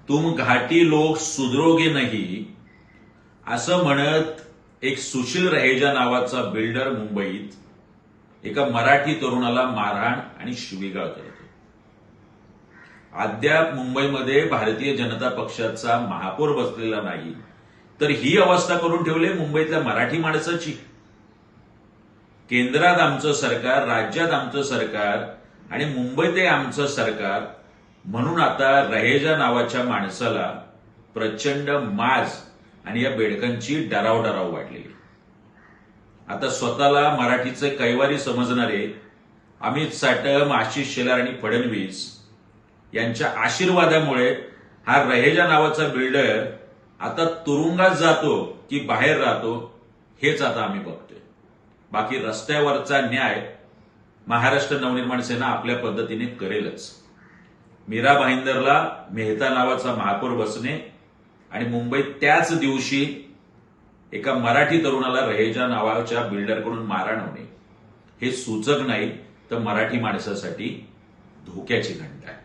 तुम घाटी लोक सुधरोगे नाही असं म्हणत एक सुशील रहेजा नावाचा बिल्डर मुंबईत एका मराठी तरुणाला मारहाण आणि शिवीगाळ करतो. अद्याप मुंबईमध्ये भारतीय जनता पक्षाचा महापौर बसलेला नाही, तर ही अवस्था करून ठेवली मुंबईतल्या मराठी माणसाची. केंद्रात आमचं सरकार, राज्यात आमचं सरकार आणि मुंबईतही आमचं सरकार म्हणून आता रहेजा नावाच्या माणसाला प्रचंड माज आणि या बेडकांची डराव वाढलेली. आता स्वतःला मराठीचे कैवारी समजणारे अमित साटम, आशिष शेलार आणि फडणवीस यांच्या आशीर्वादामुळे हा रहेजा नावाचा बिल्डर आता तुरुंगात जातो की बाहेर राहतो हेच आता आम्ही बघतोय. बाकी रस्त्यावरचा न्याय महाराष्ट्र नवनिर्माण सेना आपल्या पद्धतीने करेलच. मीरा भाईंदरला मेहता नावाचा महापौर बसणे आणि मुंबईत त्याच दिवशी एका मराठी तरुणाला रहेजा नावाच्या बिल्डरकडून मारहाण होणे हे सूचक नाही, तर मराठी माणसासाठी धोक्याची घंटा आहे.